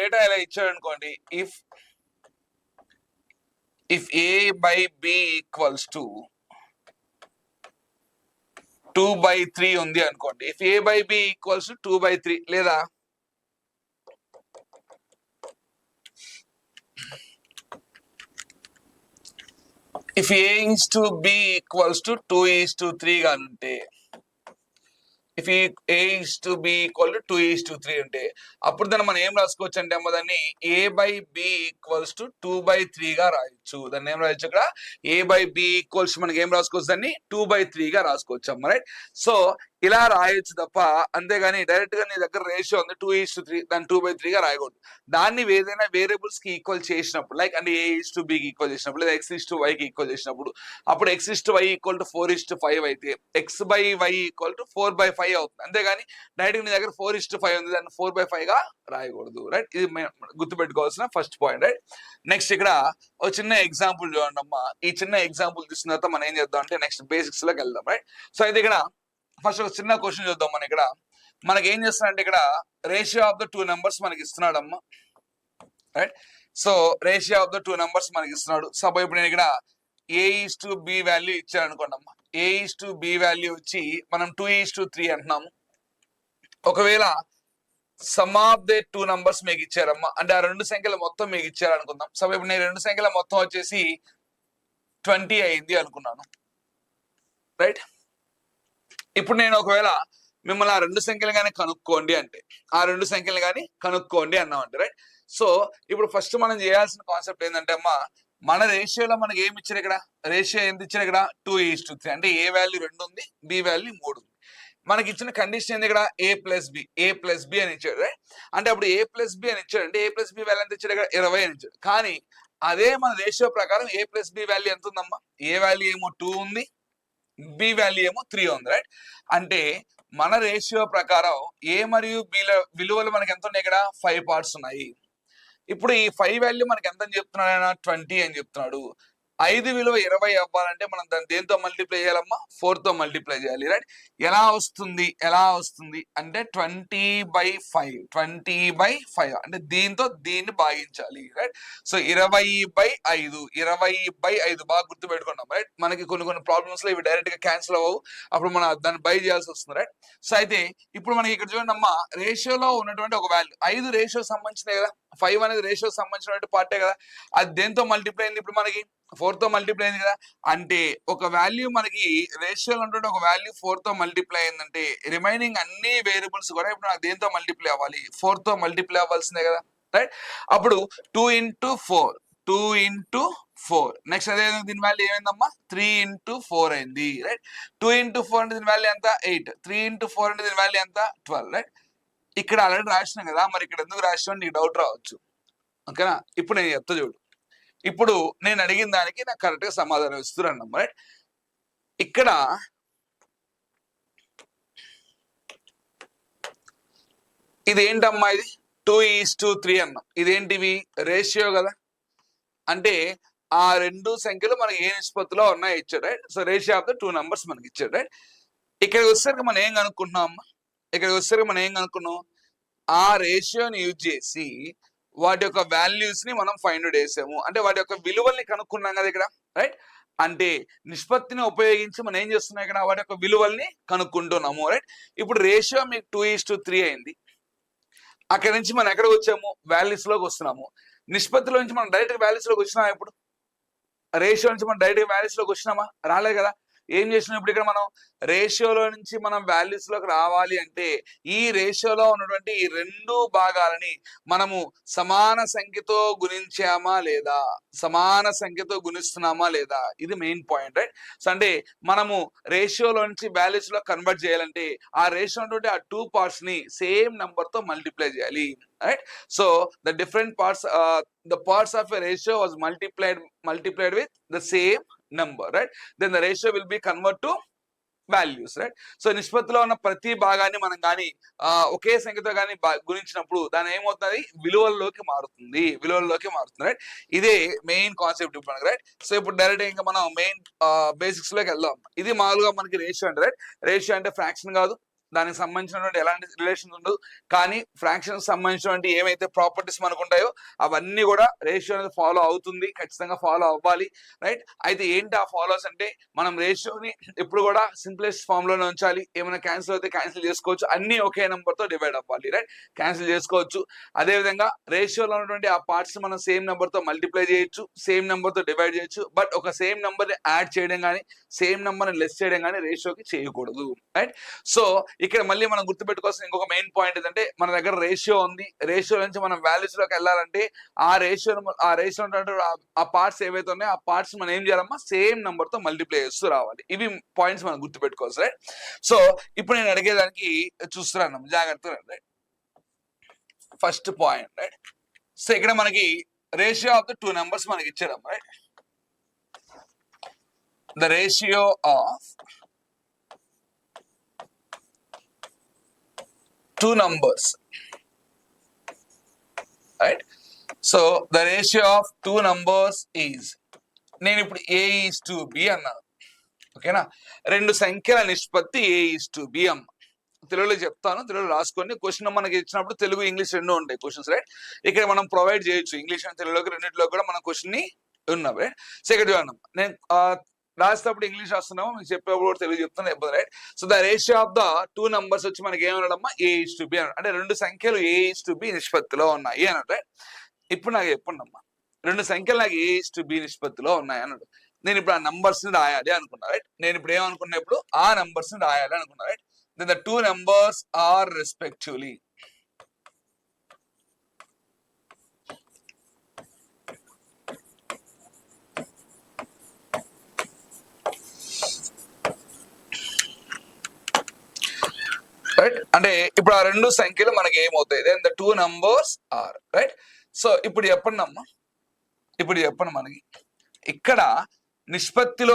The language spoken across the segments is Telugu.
డేటా ఇలా ఇచ్చాడు అనుకోండి, if A by B equals to 2/3 ఉంది అనుకోండి. If A by B equals to 2/3 లేదా if A is to B equals to 2:3 గా ఉంటే, if A is to B equal to 2:3 ఉంటే అప్పుడు దాన్ని మనం ఏం రాసుకోవచ్చు అంటే అమ్మ దాన్ని ఏ బై బి ఈక్వల్స్ టు 2/3 గా రాయొచ్చు. దాన్ని ఏం రాయొచ్చు ఇక్కడ ఏ బై బి ఈక్వల్స్ మనకి ఏం రాసుకోవచ్చు దాన్ని 2/3 గా రాసుకోవచ్చు అమ్మ, రైట్? సో ఇలా రాయొచ్చు తప్ప అంతేగాని డైరెక్ట్ గా నీ దగ్గర రేషియో ఉంది 2:3 దాన్ని 2/3 గా రాయకూడదు. దాన్ని ఏదైనా వేరియబుల్స్ కి ఈక్వల్ చేసినప్పుడు లైక్ అంటే A:B కి ఈక్వల్ చేసినప్పుడు లేదా X:Y కి ఈక్వల్ చేసినప్పుడు అప్పుడు X:Y ఈక్వల్ టు 4:5 అయితే X/Y ఈక్వల్ టు 4/5 అవుతుంది. అంతేగాని డైరెక్ట్ నీ దగ్గర 4:5 ఉంది దాన్ని 4/5 గా రాయకూడదు, రైట్? ఇది గుర్తుపెట్టుకోవాల్సిన ఫస్ట్ పాయింట్, రైట్? నెక్స్ట్ ఇక్కడ ఒక చిన్న ఎగ్జాంపుల్ చూడండి అమ్మా. ఈ చిన్న ఎగ్జాంపుల్ చూసిన తర్వాత మనం ఏం చేద్దాం అంటే నెక్స్ట్ బేసిక్స్ లోకి వెళ్దాం, రైట్? సో అయితే ఇక్కడ ఫస్ట్ ఒక చిన్న క్వశ్చన్ చూద్దాం. మనం ఇక్కడ మనకి ఏం చేస్తున్నాడంటే ఇక్కడ రేషియో ఆఫ్ ద 2 నెంబర్స్ మనకి ఇస్తున్నాడు అమ్మా, right? So ratio of the 2 numbers మనకి ఇస్తున్నాడు. సపోజ్ ఇప్పుడు నేను ఇక్కడ A:B వాల్యూ ఇచ్చాను అనుకోండి అమ్మా. A:B వాల్యూ వచ్చి మనం 2:3 అంటున్నాము. ఒకవేళ సమ్ ఆఫ్ ద 2 నంబర్స్ మీకు ఇచ్చారమ్మా, అంటే ఆ రెండు సంఖ్యలు మొత్తం మీకు ఇచ్చారు అనుకుందాం. సపోజ్ ఇప్పుడు నేను రెండు సంఖ్యల మొత్తం వచ్చేసి 20 అయింది అనుకున్నాను, రైట్? ఇప్పుడు నేను ఒకవేళ మిమ్మల్ని ఆ రెండు సంఖ్యలు కానీ కనుక్కోండి అంటే ఆ రెండు సంఖ్యలు కానీ కనుక్కోండి అన్నామంటే, రైట్? సో ఇప్పుడు ఫస్ట్ మనం చేయాల్సిన కాన్సెప్ట్ ఏంటంటే అమ్మా, మన రేషియోలో మనకి ఏమి ఇచ్చారు ఇక్కడ? రేషియో ఎంత ఇచ్చారు ఇక్కడ? 2:3. అంటే ఏ వాల్యూ 2 ఉంది, బి వాల్యూ 3 ఉంది. మనకి ఇచ్చిన కండిషన్ ఏంది ఇక్కడ? A+B అని ఇచ్చాడు, రైట్? అంటే అప్పుడు A+B అని ఇచ్చాడు అంటే A+B వాల్యూ ఎంత ఇచ్చాడు ఇక్కడ? 20 అని ఇచ్చాడు. కానీ అదే మన రేషియో ప్రకారం A+B వాల్యూ ఎంత ఉందమ్మా? ఏ వాల్యూ ఏమో 2 ఉంది, బి వాల్యూ ఏమో 3 ఉంది, రైట్? అంటే మన రేషియో ప్రకారం ఏ మరియు బిల విలువలు మనకి ఎంత ఉన్నాయి ఇక్కడ? 5 పార్ట్స్ ఉన్నాయి. ఇప్పుడు ఈ 5 వాల్యూ మనకి ఎంత అని చెప్తున్నాడు ఆయన? 20 అని చెప్తున్నాడు. 5 విలువ 20 అవ్వాలంటే మనం దాన్ని దేంతో మల్టిప్లై చేయాలమ్మా? 4 తో మల్టిప్లై చేయాలి, రైట్? ఎలా వస్తుంది అంటే 20/5 అంటే దీంతో దీన్ని భాగించాలి, రైట్? సో 20/5 బాగా గుర్తు పెట్టుకున్నాం, రైట్? మనకి కొన్ని ప్రాబ్లమ్స్ లో ఇవి డైరెక్ట్ గా క్యాన్సిల్ అవ్వవు, అప్పుడు మనం దాన్ని బై చేయాల్సి వస్తుంది, రైట్? సో అయితే ఇప్పుడు మనకి ఇక్కడ చూడండి అమ్మా, రేషియోలో ఉన్నటువంటి ఒక వాల్యూ 5 రేషియో సంబంధించినవి కదా, 5 అనేది రేషియో సంబంధించినటువంటి పార్టే కదా. అది దేంతో మల్టిప్లై అయింది? ఇప్పుడు మనకి 4 తో మల్టిప్లై అయింది కదా. అంటే ఒక వాల్యూ మనకి రేషియోలో ఉన్నటువంటి ఒక వాల్యూ 4 తో మల్టిప్లై అయిందంటే రిమైనింగ్ అన్ని వేరియబుల్స్ కూడా ఇప్పుడు నాకు దేంతో మల్టిప్లై అవ్వాలి? 4 తో మల్టిప్లై అవ్వాల్సిందే కదా, రైట్? అప్పుడు 2 into 4 నెక్స్ట్ అదే దీని వాల్యూ ఏమైందమ్మా? 3 into 4 అయింది, రైట్? 2 into 4 అంటే దీని వాల్యూ ఎంత? 8. 3 into 4 అంటే దీని వాల్యూ ఎంత? 12, రైట్? ఇక్కడ ఆల్రెడీ రాసినాం కదా, మరి ఇక్కడ ఎందుకు రాసినా నీకు డౌట్ రావచ్చు, ఓకేనా? ఇప్పుడు నేను చెప్తా చూడు. ఇప్పుడు నేను అడిగిన దానికి నాకు కరెక్ట్ గా సమాధానం ఇస్తున్నాను, రైట్? ఇక్కడ ఇదేంటమ్మా? ఇది 2:3 అన్నాం. ఇదేంటివి? రేషియో కదా. అంటే ఆ రెండు సంఖ్యలు మనకి ఏ నిష్పత్తిలో ఉన్నాయి ఇచ్చాడు, right? So ratio of the 2 numbers మనకి ఇచ్చాడు, రైట్? ఇక్కడికి వచ్చేసరికి మనం ఏం కనుక్కుంటున్నాం అమ్మా? ఆ రేషియోని యూజ్ చేసి వాటి యొక్క వాల్యూస్ ని మనం ఫైండ్ అవుట్ చేసాము, అంటే వాటి యొక్క విలువల్ని కనుక్కున్నాం కదా ఇక్కడ, రైట్? అంటే నిష్పత్తిని ఉపయోగించి మనం ఏం చేస్తున్నాం ఇక్కడ? వాటి యొక్క విలువల్ని కనుక్కుంటున్నాము, రైట్? ఇప్పుడు రేషియో మీకు 2:3 అయింది. అక్కడి నుంచి మనం ఎక్కడికి వచ్చాము? వాల్యూస్ లోకి వస్తున్నాము. నిష్పత్తిలో నుంచి మనం డైరెక్ట్ వాల్యూస్ లోకి వచ్చినామా? ఇప్పుడు రేషియో నుంచి మనం డైరెక్ట్ వాల్యూస్ లోకి వచ్చినామా? రాలేదు కదా. ఏం చేసినాం ఇప్పుడు ఇక్కడ? మనం రేషియోలో నుంచి మనం వాల్యూస్ లోకి రావాలి అంటే ఈ రేషియోలో ఉన్నటువంటి ఈ రెండు భాగాలని మనము సమాన సంఖ్యతో గుణించామా లేదా, గుణిస్తున్నామా లేదా, ఇది మెయిన్ పాయింట్, రైట్? సో అంటే మనము రేషియోలో నుంచి వాల్యూస్ లో కన్వర్ట్ చేయాలంటే ఆ రేషియో ఉన్నటువంటి ఆ 2 పార్ట్స్ ని సేమ్ నంబర్ తో మల్టిప్లై చేయాలి, right? So the different parts the parts of a ratio was multiplied with the same number, right? Then the ratio will be converted to values, right? So నిష్పత్తిలో ఉన్న ప్రతి భాగాన్ని మనం కానీ ఒకే సంఖ్యతో కానీ గుణించినప్పుడు దాని ఏమవుతుంది? విలువల్లోకి మారుతుంది, రైట్? ఇదే మెయిన్ కాన్సెప్ట్ ఇప్పుడు మనకి, రైట్? సో ఇప్పుడు డైరెక్ట్ ఇంకా మనం మెయిన్ బేసిక్స్ లోకి వెళ్దాం. ఇది మామూలుగా మనకి రేషియో అంటే, రైట్? రేషియో అంటే ఫ్రాక్షన్ కాదు, దానికి సంబంధించినటువంటి ఎలాంటి రిలేషన్ ఉండదు. కానీ ఫ్రాక్షన్ సంబంధించినటువంటి ఏమైతే ప్రాపర్టీస్ మనకు ఉంటాయో అవన్నీ కూడా రేషియో అనేది ఫాలో అవుతుంది, ఖచ్చితంగా ఫాలో అవ్వాలి, రైట్. అయితే ఏంటి ఆ ఫాలోస్ అంటే, మనం రేషియోని ఎప్పుడు కూడా సింప్లెస్ట్ ఫామ్ లోనే ఉంచాలి. ఏమైనా క్యాన్సిల్ అయితే క్యాన్సిల్ చేసుకోవచ్చు, అన్ని ఒకే నెంబర్ తో డివైడ్ అవ్వాలి, రైట్. క్యాన్సిల్ చేసుకోవచ్చు. అదే విధంగా రేషియోలో ఉన్నటువంటి ఆ పార్ట్స్ మనం సేమ్ నెంబర్ తో మల్టిప్లై చేయొచ్చు, సేమ్ నెంబర్ తో డివైడ్ చేయొచ్చు. బట్ ఒక సేమ్ నెంబర్ ని యాడ్ చేయడం కానీ సేమ్ నెంబర్ ని లెస్ చేయడం కానీ రేషియోకి చేయకూడదు, రైట్. సో ఇక్కడ మళ్ళీ మనం గుర్తుపెట్టుకోవాల్సిన ఇంకొక మెయిన్ పాయింట్ ఏంటంటే, మన దగ్గర రేషియో ఉంది, రేషియో నుంచి మనం వాల్యూస్ లోకి వెళ్ళాలంటే ఆ రేషియో ఆ పార్ట్స్ ఏవైతే ఉన్నాయో ఆ పార్ట్స్ మనం ఏం చేయాలమ్మా, సేమ్ నెంబర్ తో మల్టిప్లై చేస్తూ రావాలి. ఇవి పాయింట్స్ మనం గుర్తుపెట్టుకోవచ్చు, రైట్. సో ఇప్పుడు నేను అడిగేదానికి చూస్తున్నాను జాగ్రత్తగా, right. First point, right. So ఇక్కడ మనకి ratio of the two numbers మనకి ఇచ్చాడమ్మా, right. The ratio of two numbers, right. So the ratio of two numbers is, నేను ఇప్పుడు A:B అన్నాను, ఓకేనా. రెండు సంఖ్యల నిష్పత్తి A:B అమ్మ. తెలుగులో చెప్తాను, తెలుగులో రాసుకోండి. క్వశ్చన్ మనకి ఇచ్చినప్పుడు తెలుగు ఇంగ్లీష్ రెండు ఉంటాయి క్వశ్చన్స్, రైట్. ఇక్కడ మనం ప్రొవైడ్ చేయొచ్చు ఇంగ్లీష్ అండ్ తెలుగులోకి రెండింటిలో కూడా మనం క్వశ్చన్ ని ఉన్నాం, రైట్. సెకండ్ చూడండి, నేను రాసేటప్పుడు ఇంగ్లీష్ రాస్తున్నాము, మీకు చెప్పేప్పుడు కూడా తెలుగు చెప్తాను, ఇబ్బంది, right. So the ratio of the two numbers వచ్చి మనకి ఏమన్నాడమ్మా, A:B అన్నాడు. అంటే రెండు సంఖ్యలు A:B నిష్పత్తిలో ఉన్నాయి అన్నాడు, రైట్. ఇప్పుడు నాకు చెప్పండి అమ్మా, రెండు సంఖ్యలు నాకు A:B నిష్పత్తిలో ఉన్నాయి అన్నాడు. నేను ఇప్పుడు ఆ నంబర్స్ ని రాయాలి అనుకున్నా, రైట్. నేను ఇప్పుడు ఏమనుకున్నా, ఇప్పుడు ఆ నంబర్స్ ని రాయాలి అనుకున్నా, right. Then the two numbers are respectively, right. అంటే ఇప్పుడు ఆ రెండు సంఖ్యలు మనకి ఏమవుతాయి, then the two numbers are, right. So ఇప్పుడు చెప్పండి అమ్మా, ఇప్పుడు చెప్పండి, మనకి ఇక్కడ నిష్పత్తిలో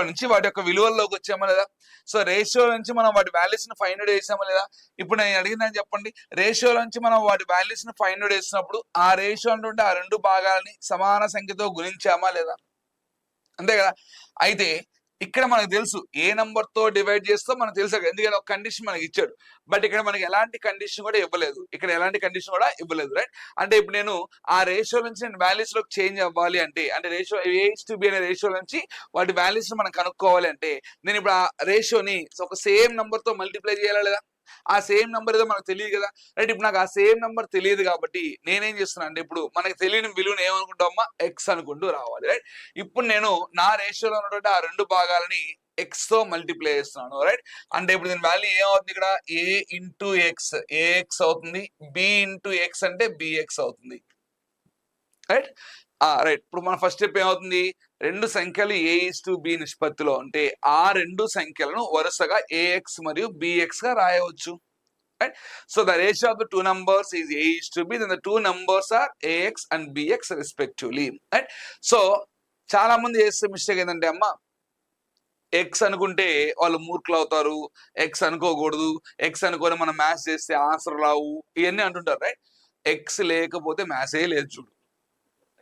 నుంచి వాటి యొక్క విలువల్లోకి వచ్చామా లేదా. సో రేషియో నుంచి మనం వాటి వాల్యూస్ ని ఫైండ్ అవుట్ చేసామా లేదా. ఇప్పుడు నేను అడిగిందని చెప్పండి, రేషియో నుంచి మనం వాటి వాల్యూస్ ని ఫైండ్ అవుట్ చేసినప్పుడు ఆ రేషియో అంటే ఆ రెండు భాగాలని సమాన సంఖ్యతో గుణించామా లేదా, అంతే కదా. అయితే ఇక్కడ మనకు తెలుసు ఏ నంబర్ తో డివైడ్ చేస్తో మనకు తెలుసు, ఎందుకంటే ఒక కండిషన్ మనకి ఇచ్చాడు. బట్ ఇక్కడ మనకి ఎలాంటి కండిషన్ కూడా ఇవ్వలేదు, రైట్. అంటే ఇప్పుడు నేను ఆ రేషియో నుంచి నేను వాల్యూస్ లోకి చేంజ్ అవ్వాలి అంటే రేషియో A:B అనే రేషియో నుంచి వాటి వాల్యూస్ మనం కనుక్కోవాలి అంటే నేను ఇప్పుడు ఆ రేషియోని ఒక సేమ్ నంబర్ తో మల్టిప్లై చేయాలా లేదా. ఆ సేమ్ నంబర్ ఏదో మనకు తెలియదు కదా, రైట్. ఇప్పుడు నాకు ఆ సేమ్ నంబర్ తెలియదు కాబట్టి నేనేం చేస్తున్నా అంటే, ఇప్పుడు మనకి తెలియని విలువను ఏమనుకుంటామా, ఎక్స్ అనుకుంటూ రావాలి, రైట్. ఇప్పుడు నేను నా రేషియోలో ఉన్నటువంటి ఆ రెండు భాగాలని ఎక్స్ తో మల్టిప్లై చేస్తున్నాను, రైట్. అంటే ఇప్పుడు దీని వాల్యూ ఏమవుతుంది, ఇక్కడ A:x AX అవుతుంది, B:x అంటే BX అవుతుంది, రైట్. రైట్. ఇప్పుడు మన ఫస్ట్ స్టెప్ ఏమవుతుంది, రెండు సంఖ్యలు A:B నిష్పత్తిలో ఉంటే ఆ రెండు సంఖ్యలను వరుసగా AX మరియు BX గా రాయవచ్చు, right. So the ratio of the two numbers is A:B, then the two numbers are AX and BX respectively, right. So చాలా మంది చేసే మిస్టేక్ ఏంటంటే అమ్మా, ఎక్స్ అనుకుంటే వాళ్ళు మూర్ఖులు అవుతారు, ఎక్స్ అనుకోకూడదు, ఎక్స్ అనుకొని మనం మ్యాథ్స్ చేస్తే ఆన్సర్ రావు, ఇవన్నీ అంటుంటారు, రైట్. ఎక్స్ లేకపోతే మ్యాథ్సే లేదు, చూడు.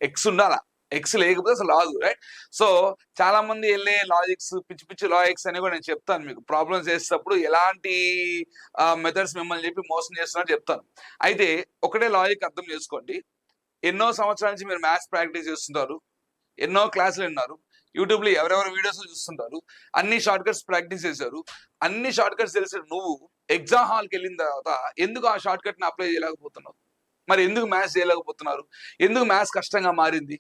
ఎక్స్ ఉండాలా, ఎక్స్ లేకపోతే అసలు రాదు, రైట్. సో చాలా మంది వెళ్ళే లాజిక్స్, పిచ్చి లాజిక్స్ అని కూడా నేను చెప్తాను మీకు. ప్రాబ్లమ్స్ చేసేటప్పుడు ఎలాంటి మెథడ్స్ మిమ్మల్ని చెప్పి మోసం చేస్తున్నట్టు చెప్తాను. అయితే ఒకటే లాజిక్ అర్థం చేసుకోండి, ఎన్నో సంవత్సరాల నుంచి మీరు మ్యాథ్స్ ప్రాక్టీస్ చేస్తుంటారు, ఎన్నో క్లాసులు విన్నారు, యూట్యూబ్ లో ఎవరెవరు వీడియోస్ చూస్తుంటారు, అన్ని షార్ట్ కట్స్ ప్రాక్టీస్ చేశారు, అన్ని షార్ట్ కట్స్ తెలిసిన నువ్వు ఎగ్జామ్ హాల్కి వెళ్ళిన తర్వాత ఎందుకు ఆ షార్ట్ కట్ ని అప్లై చేయలేకపోతున్నావు, మరి ఎందుకు మ్యాథ్స్ చేయలేకపోతున్నారు, ఎందుకు మ్యాథ్స్ కష్టంగా మారింది.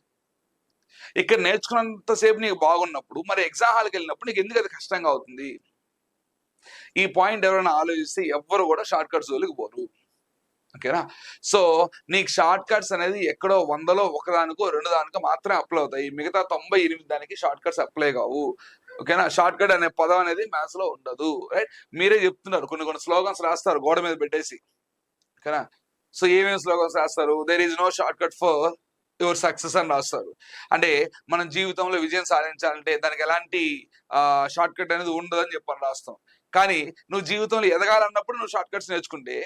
ఇక్కడ నేర్చుకున్నంతసేపు నీకు బాగున్నప్పుడు మరి ఎగ్జామ్ హాల్కి వెళ్ళినప్పుడు నీకు ఎందుకు అది కష్టంగా అవుతుంది. ఈ పాయింట్ ఎవరైనా ఆలోచిస్తే ఎవ్వరు కూడా షార్ట్ కట్స్ జోలికి పోరు, ఓకేనా. సో నీకు షార్ట్ కట్స్ అనేది ఎక్కడో 100లో ఒకదానికో రెండు దానికో మాత్రమే అప్లై అవుతాయి, మిగతా 98 దానికి షార్ట్ కట్స్ అప్లై కావు, ఓకేనా. షార్ట్ కట్ అనే పదం అనేది మ్యాథ్స్ లో ఉండదు, రైట్. మీరే చెప్తున్నారు, కొన్ని స్లోగన్స్ రాస్తారు గోడ మీద పెట్టేసి, ఓకేనా. సో ఏమేమి స్లోగన్స్ రాస్తారు, there is no shortcut for your success అని రాస్తారు. అంటే మనం జీవితంలో విజయం సాధించాలంటే దానికి ఎలాంటి షార్ట్ కట్ అనేది ఉండదని చెప్పని రాస్తాం. కానీ నువ్వు జీవితంలో ఎదగాలన్నప్పుడు నువ్వు షార్ట్ కట్స్ నేర్చుకుంటే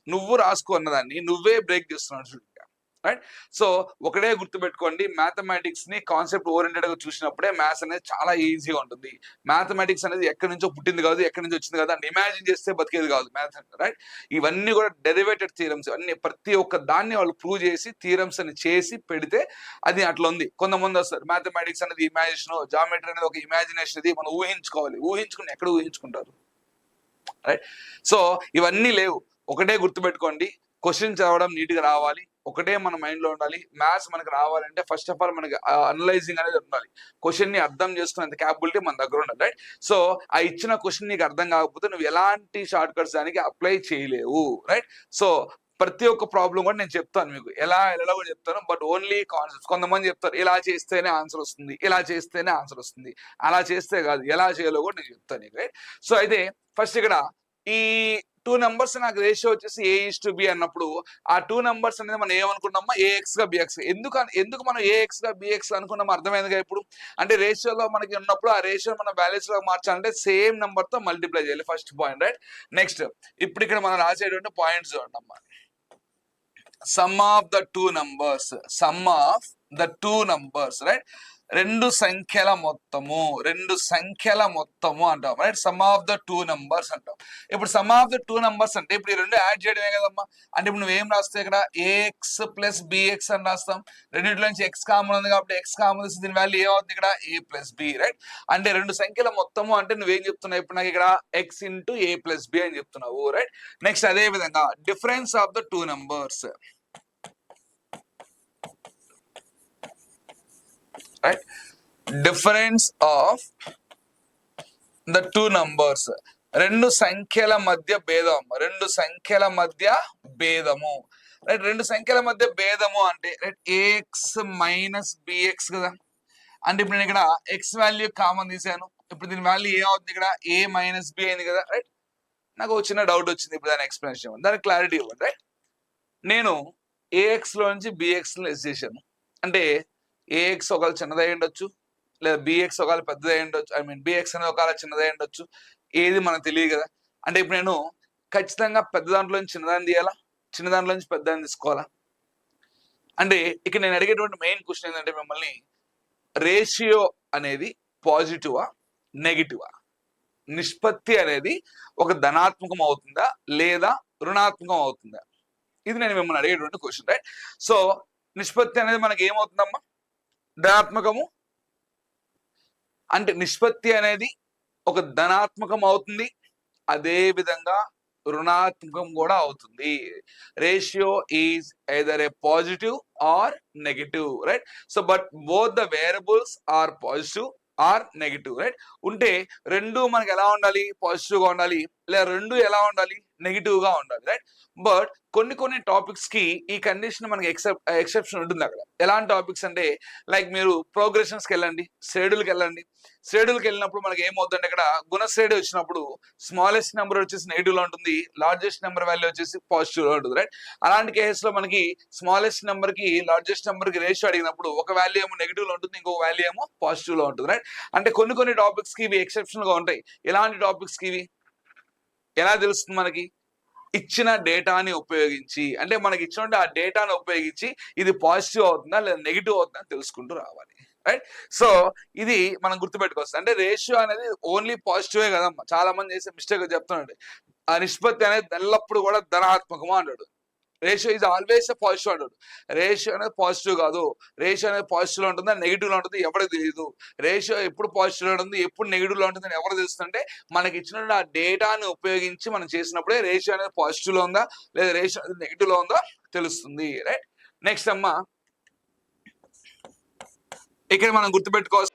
నువ్వు రాసుకున్నదాన్ని నువ్వే బ్రేక్ చేస్తున్నావు చూడ. రైట్. సో ఒకటే గుర్తుపెట్టుకోండి, మ్యాథమెటిక్స్ ని కాన్సెప్ట్ ఓరియంటెడ్ గా చూసినప్పుడే మ్యాథ్స్ అనేది చాలా ఈజీగా ఉంటుంది. మ్యాథమెటిక్స్ అనేది ఎక్కడి నుంచో పుట్టింది కాదు, ఎక్కడి నుంచి వచ్చింది కాదు, అని ఇమాజిన్ చేస్తే బతికేది కాదు మ్యాథ్స్ అంటే. రైట్. ఇవన్నీ కూడా డెరివేటెడ్ థీరమ్స్, అన్ని ప్రతి ఒక్క దాన్ని వాళ్ళు ప్రూవ్ చేసి థీరమ్స్ అని చేసి పెడితే అది అట్లా ఉంది. కొంతమంది వస్తారు మ్యాథమెటిక్స్ అనేది ఇమాజినేషన్, జామెట్రీ అనేది ఒక ఇమాజినేషన్, ఇది మనం ఊహించుకోవాలి. ఊహించుకుని ఎక్కడ ఊహించుకుంటారు? రైట్. సో ఇవన్నీ లేవు. ఒకటే గుర్తుపెట్టుకోండి, క్వశ్చన్ చదవడం నీట్ గా రావాలి, ఒకటే మన మైండ్ లో ఉండాలి. మ్యాథ్స్ మనకి రావాలంటే ఫస్ట్ ఆఫ్ ఆల్ మనకి అనలైజింగ్ అనేది ఉండాలి. క్వశ్చన్ ని అర్థం చేసుకునేంత క్యాపబిలిటీ మన దగ్గర ఉండాలి. రైట్. సో ఆ ఇచ్చిన క్వశ్చన్ నీకు అర్థం కాకపోతే నువ్వు ఎలాంటి షార్ట్ కట్స్ దానికి అప్లై చేయలేవు. రైట్. సో ప్రతి ఒక్క ప్రాబ్లం కూడా నేను చెప్తాను మీకు, ఎలా కూడా చెప్తాను, బట్ ఓన్లీ కాన్సెప్ట్స్. కొంతమంది చెప్తారు ఇలా చేస్తేనే ఆన్సర్ వస్తుంది, ఇలా చేస్తేనే ఆన్సర్ వస్తుంది. అలా చేస్తే కాదు, ఎలా చేయాలో కూడా నేను చెప్తాను నీకు. రైట్. సో అయితే ఫస్ట్ ఇక్కడ ఈ 2 numbers నాకు రేషియో వచ్చేసి A:B అన్నప్పుడు ఆ 2 numbers అనేది మనం ఏమనుకున్నామా, AX గా BX. ఎందుకు మనం AX గా BX అనుకున్నాం అర్థమైందిగా ఇప్పుడు. అంటే రేషియోలో మనకి ఉన్నప్పుడు ఆ రేషియో మన వాల్యూస్ లో మార్చాలంటే సేమ్ నెంబర్ తో మల్టిప్లై చేయాలి, ఫస్ట్ పాయింట్. రైట్. నెక్స్ట్ ఇప్పుడు ఇక్కడ మనం రాసేటువంటి పాయింట్స్ చూడమ్మా. Some of the two numbers, right. రెండు సంఖ్యల మొత్తము అంటాం. Right. Some of the two numbers అంటాం. ఇప్పుడు some of the two numbers అంటే ఇప్పుడు ఈ రెండు యాడ్ చేయడమే కదమ్మా. అంటే ఇప్పుడు నువ్వేం రాస్తావు ఇక్కడ, AX ప్లస్ BX అని రాస్తాం. రెండింటిలో నుంచి X కామన్ ఉంది కాబట్టి X కామన్ ఉంది, దీని వాల్యూ ఏమవుతుంది ఇక్కడ, A+B. రైట్. అంటే రెండు సంఖ్యల మొత్తము అంటే నువ్వేం చెప్తున్నావు ఇప్పుడు నాకు ఇక్కడ X ఇంటూ A+B అని చెప్తున్నావు. రైట్. నెక్స్ట్ అదే విధంగా difference of the two numbers. Right. Difference of the two numbers, రెండు సంఖ్యల మధ్య భేదము. రైట్. రెండు సంఖ్యల మధ్య భేదము అంటే రైట్, AX మైనస్ BX కదా. అంటే ఇప్పుడు నేను ఇక్కడ X వాల్యూ కామన్ తీసాను, ఇప్పుడు దీని వాల్యూ ఏమవుతుంది ఇక్కడ, A మైనస్ B అయింది కదా. రైట్. నాకు ఒక చిన్న డౌట్ వచ్చింది, ఇప్పుడు దాని ఎక్స్ప్లెనేషన్ ఇవ్వండి, దానికి క్లారిటీ ఇవ్వండి. రైట్. నేను AX లో నుంచి BX లెస్ చేశాను, అంటే AX ఒకవేళ చిన్నదై ఉండొచ్చు, లేదా BX ఒకవేళ పెద్దదై ఉండొచ్చు. BX అనేది ఒకవేళ చిన్నదై ఉండొచ్చు, ఏది మనకు తెలియదు కదా. అంటే ఇప్పుడు నేను ఖచ్చితంగా పెద్ద దాంట్లో నుంచి చిన్నదాన్ని తీయాలా, చిన్న దాంట్లో నుంచి పెద్దదాన్ని తీసుకోవాలా? అంటే ఇక్కడ నేను అడిగేటువంటి మెయిన్ క్వశ్చన్ ఏంటంటే మిమ్మల్ని, రేషియో అనేది పాజిటివా నెగిటివా? నిష్పత్తి అనేది ఒక ధనాత్మకం అవుతుందా లేదా రుణాత్మకం అవుతుందా? ఇది నేను మిమ్మల్ని అడిగేటువంటి క్వశ్చన్. రైట్. సో నిష్పత్తి అనేది మనకి ఏమవుతుందమ్మా, ధనాత్మకము. అంటే నిష్పత్తి అనేది ఒక ధనాత్మకం అవుతుంది, అదే విధంగా రుణాత్మకం కూడా అవుతుంది. Ratio is either a positive or negative. Right. So but both the variables are positive or negative. Right. ఉంటే రెండు మనకి ఎలా ఉండాలి, పాజిటివ్ గా ఉండాలి, లేదా రెండు ఎలా ఉండాలి, నెగిటివ్ గా ఉండాలి. రైట్. బట్ కొన్ని టాపిక్స్ కి ఈ కండిషన్ మనకి ఎక్సెప్షన్ ఉంటుంది అక్కడ. ఎలాంటి టాపిక్స్ అంటే లైక్ మీరు ప్రోగ్రెషన్స్ కి వెళ్ళండి, శ్రేణులకు వెళ్ళినప్పుడు మనకి ఏమవుతుందంటే ఇక్కడ గుణశ్రేణి వచ్చినప్పుడు స్మాలెస్ట్ నెంబర్ వచ్చేసి నెగిటివ్ లో ఉంటుంది, లార్జెస్ట్ నెంబర్ వాల్యూ వచ్చేసి పాజిటివ్ లో ఉంటుంది. రైట్. అలాంటి కేసెస్ లో మనకి స్మాలెస్ట్ నెంబర్ కి లార్జెస్ట్ నెంబర్ కి రేషియో అడిగినప్పుడు ఒక వాల్యూ ఏమో నెగిటివ్ లో ఉంటుంది, ఇంకొక వాల్యూ ఏమో పాజిటివ్ లో ఉంటుంది. రైట్. అంటే కొన్ని టాపిక్స్ కి ఇవి ఎక్సెప్షనల్ గా ఉంటాయి. ఎలాంటి టాపిక్స్ కి ఇవి ఎలా తెలుస్తుంది మనకి, ఇచ్చిన డేటాని ఉపయోగించి, అంటే మనకి ఇచ్చిన ఆ డేటాను ఉపయోగించి ఇది పాజిటివ్ అవుతుందా లేదా నెగిటివ్ అవుతుందా తెలుసుకుంటూ రావాలి. రైట్. సో ఇది మనం గుర్తుపెట్టుకోవచ్చు. అంటే రేషియో అనేది ఓన్లీ పాజిటివే కదమ్మా. చాలా మంది చేసే మిస్టేక్ చెప్తున్నాడు, ఆ నిష్పత్తి అనేది ఎల్లప్పుడు కూడా ధనాత్మకము అంటాడు. రేషియో ఈజ్ ఆల్వేస్ పాజిటివ్ అంటాడు. రేషియో అనేది పాజిటివ్ కాదు. రేషియో అనేది పాజిటివ్ లో ఉంటుందా నెగిటివ్ లో ఉంటుంది ఎవరికి తెలియదు. రేషియో ఎప్పుడు పాజిటివ్ లో ఉంటుంది, ఎప్పుడు నెగిటివ్ లో ఉంటుంది అని ఎవరు తెలుస్తుంటే మనకి ఇచ్చిన ఆ డేటాను ఉపయోగించి మనం చేసినప్పుడే రేషియో అనేది పాజిటివ్ లో ఉందా లేదా రేషియో అనేది నెగిటివ్ లో ఉందా తెలుస్తుంది. రైట్. నెక్స్ట్ అమ్మా, ఇక్కడ మనం గుర్తుపెట్టుకోవాల్సిన